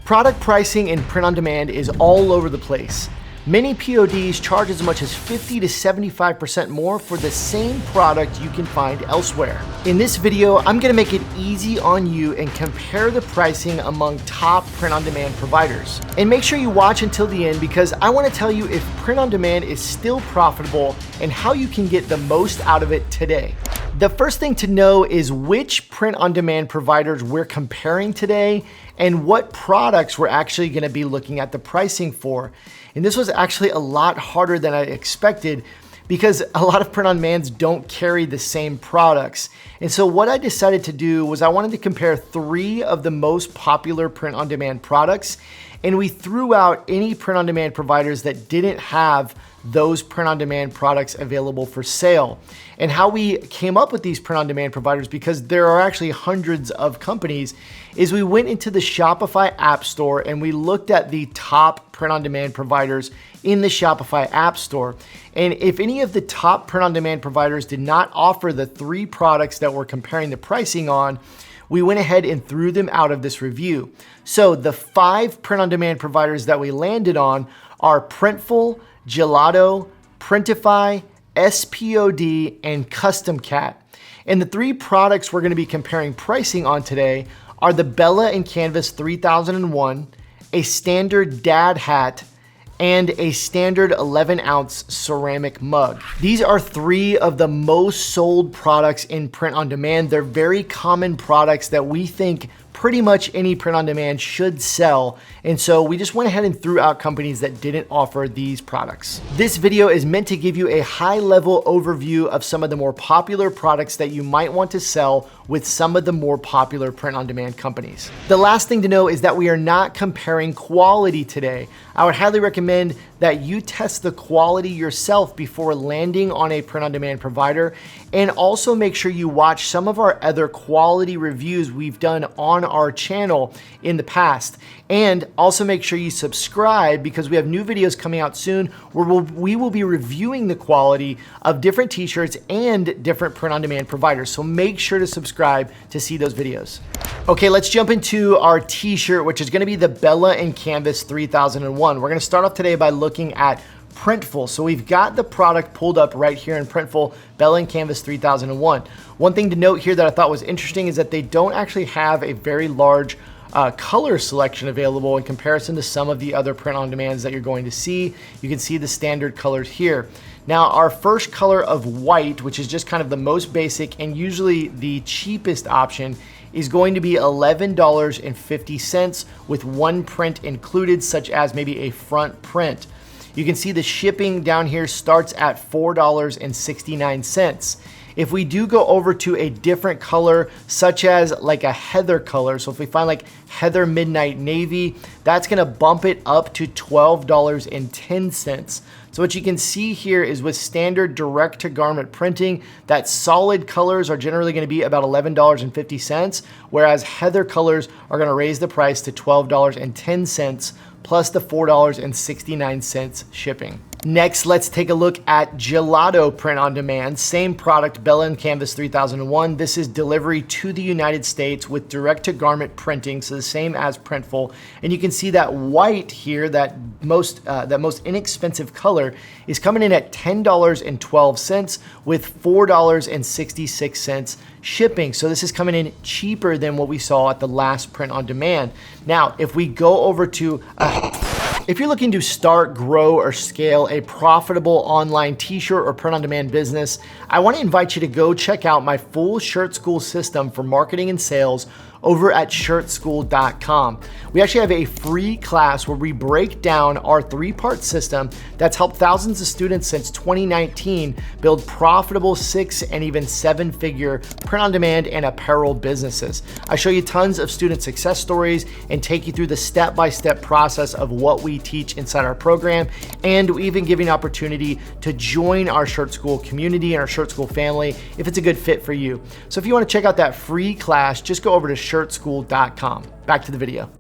Product pricing in print on demand is all over the place. Many PODs charge as much as 50 to 75% more for the same product you can find elsewhere. In this video, I'm gonna make it easy on you and compare the pricing among top print on demand providers. And make sure you watch until the end because I wanna tell you if print on demand is still profitable and how you can get the most out of it today. The first thing to know is which print on demand providers we're comparing today and what products we're actually gonna be looking at the pricing for. And this was actually a lot harder than I expected because a lot of print on demands don't carry the same products. And so what I decided to do was I wanted to compare 3 of the most popular print on demand products, and we threw out any print on demand providers that didn't have those print on demand products available for sale. And how we came up with these print on demand providers, because there are actually hundreds of companies, is we went into the Shopify app store and we looked at the top print on demand providers in the Shopify app store. And if any of the top print on demand providers did not offer the 3 products that we're comparing the pricing on, we went ahead and threw them out of this review. So the 5 print on demand providers that we landed on are Printful, Gelato, Printify, SPOD, and Custom Cat. And the 3 products we're gonna be comparing pricing on today are the Bella and Canvas 3001, a standard dad hat, and a standard 11-ounce ceramic mug. These are 3 of the most sold products in print on demand. They're very common products that we think pretty much any print on demand should sell. And so we just went ahead and threw out companies that didn't offer these products. This video is meant to give you a high level overview of some of the more popular products that you might want to sell with some of the more popular print on demand companies. The last thing to know is that we are not comparing quality today. I would highly recommend that you test the quality yourself before landing on a print on demand provider, and also make sure you watch some of our other quality reviews we've done on our channel in the past. And also make sure you subscribe because we have new videos coming out soon where we will be reviewing the quality of different t-shirts and different print on demand providers. So make sure to subscribe to see those videos. Okay, let's jump into our t-shirt, which is gonna be the Bella and Canvas 3001. We're gonna start off today by looking at Printful. So we've got the product pulled up right here in Printful, Bella and Canvas 3001. One thing to note here that I thought was interesting is that they don't actually have a very large color selection available in comparison to some of the other print on demands that you're going to see. You can see the standard colors here. Now our first color of white, which is just kind of the most basic and usually the cheapest option, is going to be $11.50 with 1 print included, such as maybe a front print. You can see the shipping down here starts at $4.69. If we do go over to a different color, such as like a heather color, so if we find like heather midnight navy, that's gonna bump it up to $12.10. So what you can see here is with standard direct to garment printing, that solid colors are generally gonna be about $11.50, whereas heather colors are gonna raise the price to $12.10 plus the $4.69 shipping. Next, let's take a look at Gelato print on demand. Same product, Bella and Canvas 3001. This is delivery to the United States with direct to garment printing, so the same as Printful. And you can see that white here, that most inexpensive color, is coming in at $10.12 with $4.66 shipping. So this is coming in cheaper than what we saw at the last print on demand. Now, if we go over to if you're looking to start, grow, or scale a profitable online t-shirt or print on demand business, I want to invite you to go check out my full Shirt School system for marketing and sales over at shirtschool.com. We actually have a free class where we break down our 3-part system that's helped thousands of students since 2019 build profitable 6 and even 7-figure print on demand and apparel businesses. I show you tons of student success stories and take you through the step-by-step process of what we teach inside our program. And we even give you an opportunity to join our Shirt School community and our Shirt School family if it's a good fit for you. So if you want to check out that free class, just go over to shirtschool.com. Back to the video.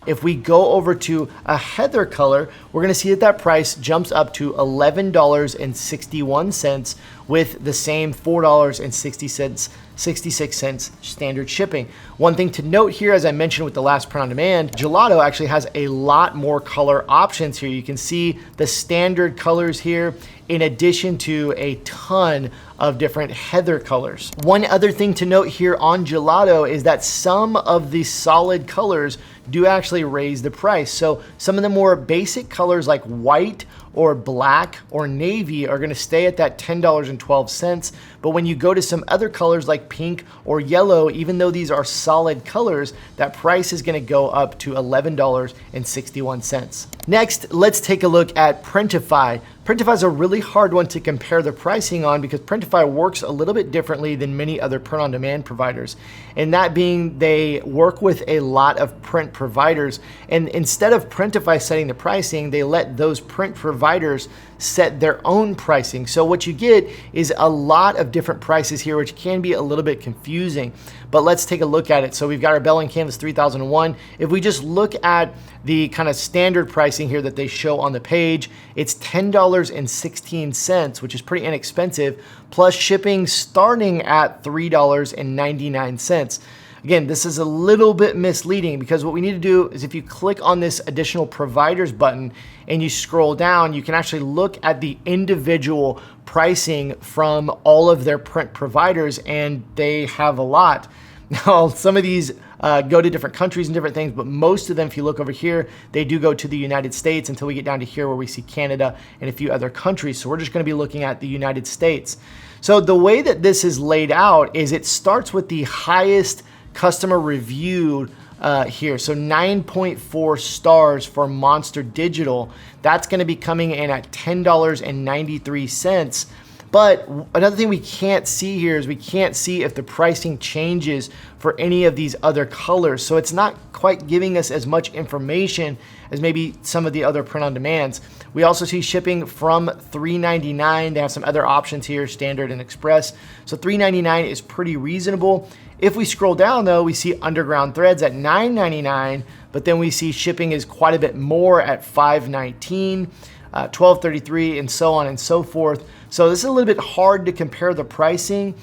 If we go over to a heather color, we're gonna see that that price jumps up to $11.61 with the same $4.60 $0.66 standard shipping. One thing to note here, as I mentioned with the last print on demand, Gelato actually has a lot more color options here. You can see the standard colors here, in addition to a ton of different heather colors. One other thing to note here on Gelato is that some of the solid colors do actually raise the price. So some of the more basic colors like white or black or navy are gonna stay at that $10.12. But when you go to some other colors like pink or yellow, even though these are solid colors, that price is gonna go up to $11.61. Next, let's take a look at Printify. Printify is a really hard one to compare the pricing on because Printify works a little bit differently than many other print-on-demand providers. And that being, they work with a lot of print providers. And instead of Printify setting the pricing, they let those print providers set their own pricing. So what you get is a lot of different prices here, which can be a little bit confusing. But let's take a look at it. So we've got our Bell & Canvas 3001. If we just look at the kind of standard pricing here that they show on the page, it's $10.16, which is pretty inexpensive, plus shipping starting at $3.99. Again, this is a little bit misleading because what we need to do is if you click on this additional providers button and you scroll down, you can actually look at the individual pricing from all of their print providers, and they have a lot. Now, some of these go to different countries and different things, but most of them, if you look over here, they do go to the United States until we get down to here where we see Canada and a few other countries. So we're just gonna be looking at the United States. So the way that this is laid out is it starts with the highest customer reviewed here. So 9.4 stars for Monster Digital. That's gonna be coming in at $10.93. But another thing we can't see here is we can't see if the pricing changes for any of these other colors. So it's not quite giving us as much information as maybe some of the other print-on-demands. We also see shipping from $3.99. They have some other options here, standard and express. So $3.99 is pretty reasonable. If we scroll down though, we see Underground Threads at $9.99, but then we see shipping is quite a bit more at $5.19. $12.33 and so on and so forth. So this is a little bit hard to compare the pricing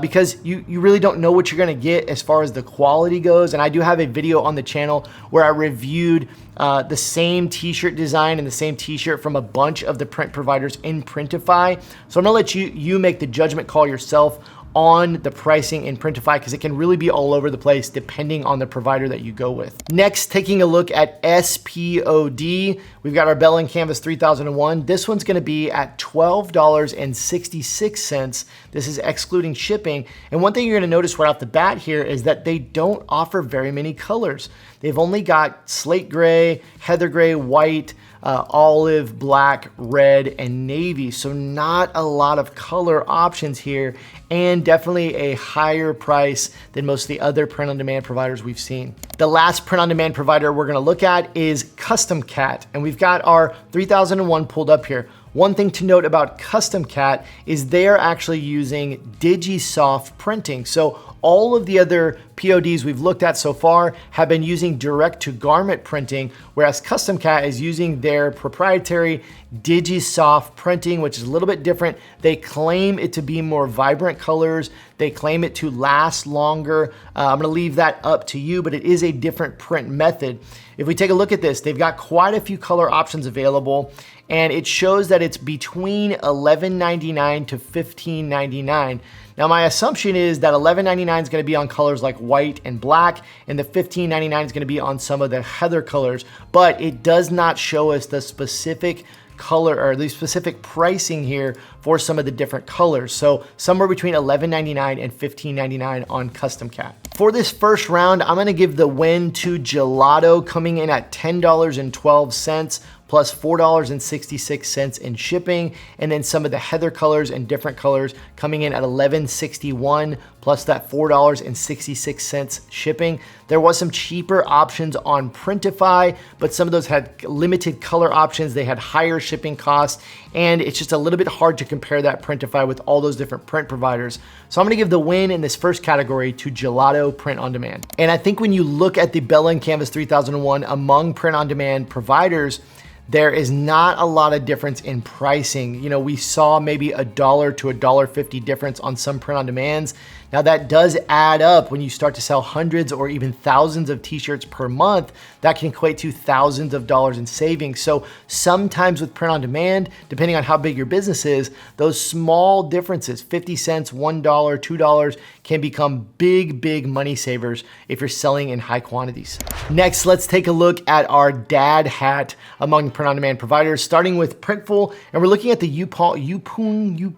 because you really don't know what you're gonna get as far as the quality goes. And I do have a video on the channel where I reviewed the same t-shirt design and the same t-shirt from a bunch of the print providers in Printify. So I'm gonna let you make the judgment call yourself on the pricing in Printify because it can really be all over the place depending on the provider that you go with. Next, taking a look at SPOD, we've got our Bell & Canvas 3001. This one's gonna be at $12.66. This is excluding shipping. And one thing you're gonna notice right off the bat here is that they don't offer very many colors. They've only got slate gray, heather gray, white, olive, black, red, and navy. So not a lot of color options here, and definitely a higher price than most of the other print-on-demand providers we've seen. The last print-on-demand provider we're gonna look at is Custom Cat, and we've got our 3001 pulled up here. One thing to note about Custom Cat is they are actually using DigiSoft printing. So all of the other PODs we've looked at so far have been using direct-to-garment printing, whereas Custom Cat is using their proprietary DigiSoft printing, which is a little bit different. They claim it to be more vibrant colors. They claim it to last longer. I'm gonna leave that up to you, but it is a different print method. If we take a look at this, they've got quite a few color options available, and it shows that it's between $11.99 to $15.99. Now my assumption is that $11.99 is gonna be on colors like white and black, and the $15.99 is gonna be on some of the heather colors, but it does not show us the specific color or the specific pricing here for some of the different colors. So somewhere between $11.99 and $15.99 on Custom Cat. For this first round, I'm gonna give the win to Gelato, coming in at $10.12 plus $4.66 in shipping, and then some of the heather colors and different colors coming in at $11.61 plus that $4.66 shipping. There was some cheaper options on Printify, but some of those had limited color options. They had higher shipping costs, and it's just a little bit hard to compare that Printify with all those different print providers. So I'm gonna give the win in this first category to Gelato Print on Demand. And I think when you look at the Bell & Canvas 3001 among print on demand providers, there is not a lot of difference in pricing. You know, we saw maybe $1 to $1.50 difference on some print on demands. Now that does add up when you start to sell hundreds or even thousands of t-shirts per month. That can equate to thousands of dollars in savings. So sometimes with print on demand, depending on how big your business is, those small differences, 50 cents, $1, $2, can become big money savers if you're selling in high quantities. Next, let's take a look at our dad hat among print on demand providers, starting with Printful, and we're looking at the Yupung,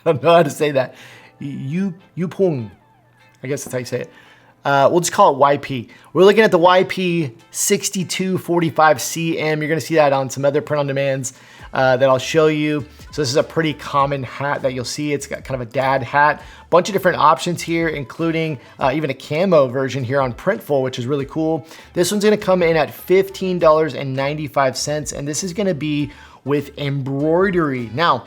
I don't know how to say that. Yupung, I guess that's how you say it. We'll just call it YP. We're looking at the YP 6245CM. You're gonna see that on some other print on demands that I'll show you. So this is a pretty common hat that you'll see. It's got kind of a dad hat. Bunch of different options here, including even a camo version here on Printful, which is really cool. This one's gonna come in at $15.95, and this is gonna be with embroidery. Now,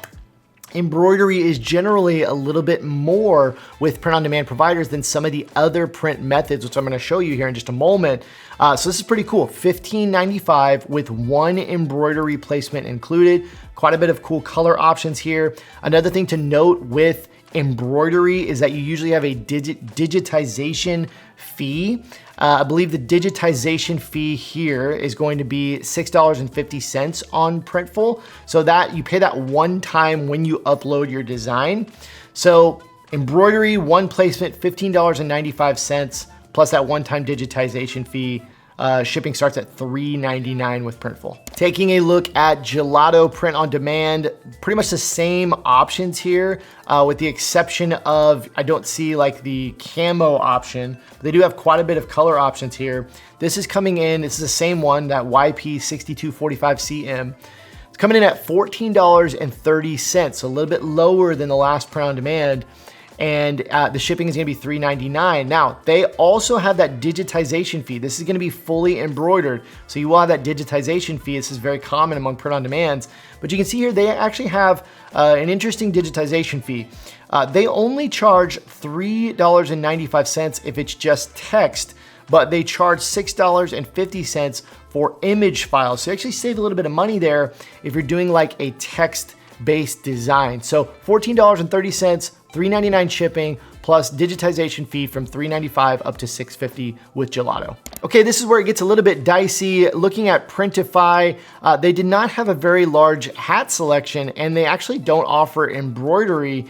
embroidery is generally a little bit more with print on demand providers than some of the other print methods, which I'm gonna show you here in just a moment. So this is pretty cool, $15.95 with one embroidery placement included. Quite a bit of cool color options here. Another thing to note with embroidery is that you usually have a digitization fee. I believe the digitization fee here is going to be $6.50 on Printful. So that you pay that one time when you upload your design. So embroidery, one placement, $15.95 plus that one-time digitization fee. Shipping starts at $3.99 with Printful. Taking a look at Gelato print on demand, pretty much the same options here, with the exception of, I don't see like the camo option, but they do have quite a bit of color options here. This is coming in, this is the same one, that YP6245CM. It's coming in at $14.30, so a little bit lower than the last print on demand. And the shipping is gonna be $3.99. Now, they also have that digitization fee. This is gonna be fully embroidered. So you will have that digitization fee. This is very common among print on demands. But you can see here, they actually have an interesting digitization fee. They only charge $3.95 if it's just text, but they charge $6.50 for image files. So you actually save a little bit of money there if you're doing like a text-based design. So $14.30, $3.99 shipping, plus digitization fee from $3.95 up to $6.50 with Gelato. Okay, this is where it gets a little bit dicey. Looking at Printify, they did not have a very large hat selection, and they actually don't offer embroidery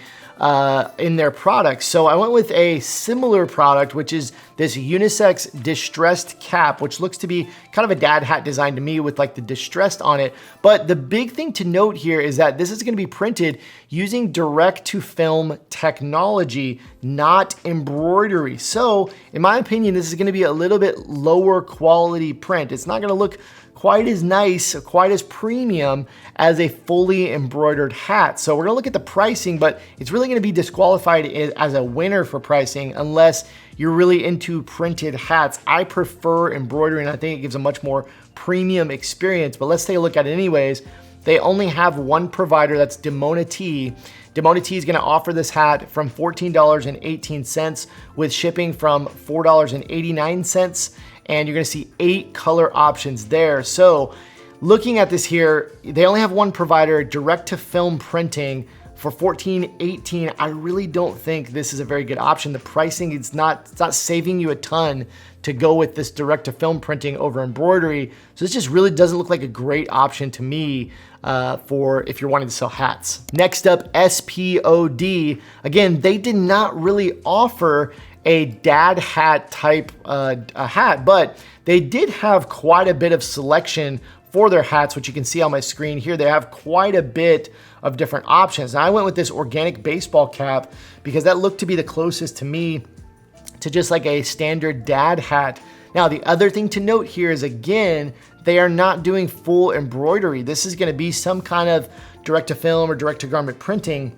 in their products. So I went with a similar product, which is this unisex distressed cap, which looks to be kind of a dad hat design to me with like the distressed on it. But the big thing to note here is that this is gonna be printed using direct to film technology, not embroidery. So in my opinion, this is gonna be a little bit lower quality print. It's not gonna look quite as nice, quite as premium as a fully embroidered hat. So we're gonna look at the pricing, but it's really gonna be disqualified as a winner for pricing unless you're really into printed hats. I prefer embroidery, and I think it gives a much more premium experience, but let's take a look at it anyways. They only have one provider, that's Demona Tea. Demona Tea is gonna offer this hat from $14.18 with shipping from $4.89. And you're gonna see 8 color options there. So looking at this here, they only have one provider, direct to film printing for $14.18. I really don't think this is a very good option. The pricing, it's not saving you a ton to go with this direct to film printing over embroidery. So this just really doesn't look like a great option to me for if you're wanting to sell hats. Next up, SPOD. Again, they did not really offer a dad hat type hat, but they did have quite a bit of selection for their hats, which you can see on my screen here. They have quite a bit of different options. And I went with this organic baseball cap because that looked to be the closest to me to just like a standard dad hat. Now, the other thing to note here is, again, they are not doing full embroidery. This is gonna be some kind of direct to film or direct to garment printing.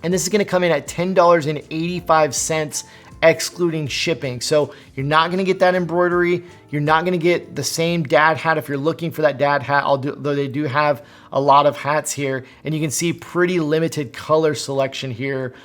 And this is gonna come in at $10.85 excluding shipping. So you're not gonna get that embroidery. You're not gonna get the same dad hat if you're looking for that dad hat, though they do have a lot of hats here. And you can see pretty limited color selection here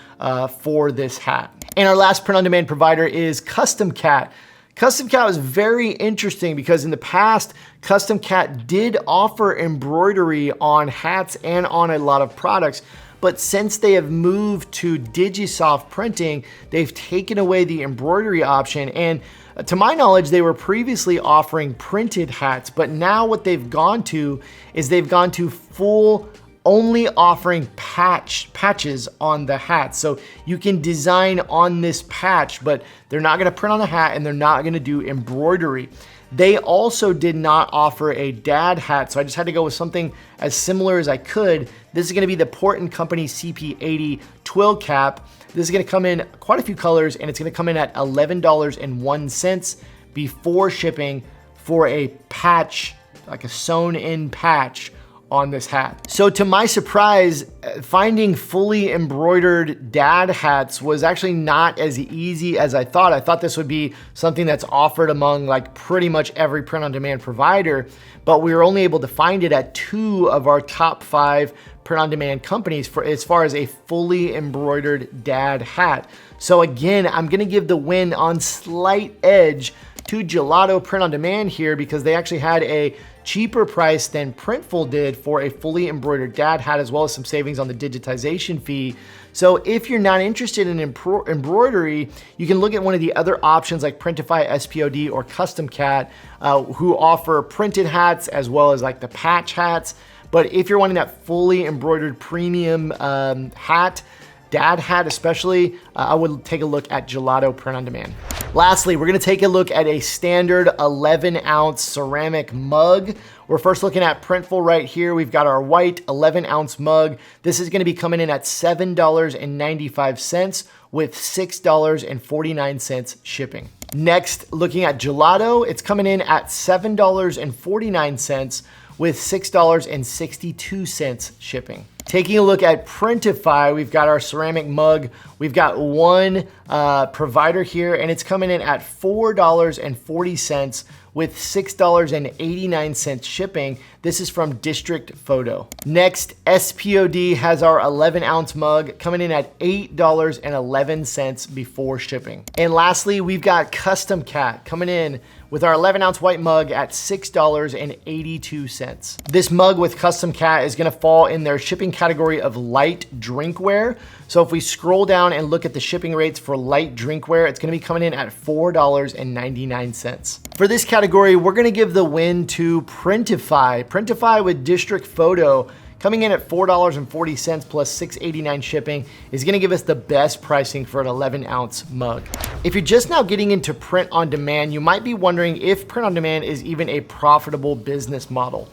for this hat. And our last print on demand provider is Custom Cat. Custom Cat was very interesting because in the past, Custom Cat did offer embroidery on hats and on a lot of products, but since they have moved to Digisoft printing, they've taken away the embroidery option. And to my knowledge, they were previously offering printed hats, but now what they've gone to is they've gone to full only offering patches on the hat. So you can design on this patch, but they're not gonna print on the hat and they're not gonna do embroidery. They also did not offer a dad hat, so I just had to go with something as similar as I could. This is gonna be the Port & Company CP80 twill cap. This is gonna come in quite a few colors, and it's gonna come in at $11.01 before shipping for a patch, like a sewn in patch on this hat. So to my surprise, finding fully embroidered dad hats was actually not as easy as I thought. I thought this would be something that's offered among like pretty much every print on demand provider, but we were only able to find it at 2 of our top 5 print on demand companies for as far as a fully embroidered dad hat. So again, I'm gonna give the win on slight edge to Gelato Print on Demand here, because they actually had a cheaper price than Printful did for a fully embroidered dad hat, as well as some savings on the digitization fee. So if you're not interested in embroidery, you can look at one of the other options like Printify, SPOD, or Custom Cat, who offer printed hats as well as like the patch hats. But if you're wanting that fully embroidered premium hat, dad hat especially, I would take a look at Gelato Print on Demand. Lastly, we're gonna take a look at a standard 11-ounce ceramic mug. We're first looking at Printful right here. We've got our white 11-ounce mug. This is gonna be coming in at $7.95 with $6.49 shipping. Next, looking at Gelato, it's coming in at $7.49 with $6.62 shipping. Taking a look at Printify, we've got our ceramic mug. We've got one provider here, and it's coming in at $4.40 with $6.89 shipping. This is from District Photo. Next, SPOD has our 11-ounce mug coming in at $8.11 before shipping. And lastly, we've got Custom Cat coming in with our 11-ounce white mug at $6.82. This mug with Custom Cat is gonna fall in their shipping category of light drinkware. So if we scroll down and look at the shipping rates for light drinkware, it's gonna be coming in at $4.99. For this category, we're gonna give the win to Printify. Printify with District Photo coming in at $4.40 plus $6.89 shipping is gonna give us the best pricing for an 11-ounce mug. If you're just now getting into print on demand, you might be wondering if print on demand is even a profitable business model.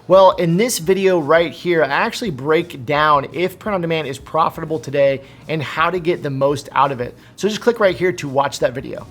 Well, in this video right here, I actually break down if print on demand is profitable today and how to get the most out of it. So just click right here to watch that video.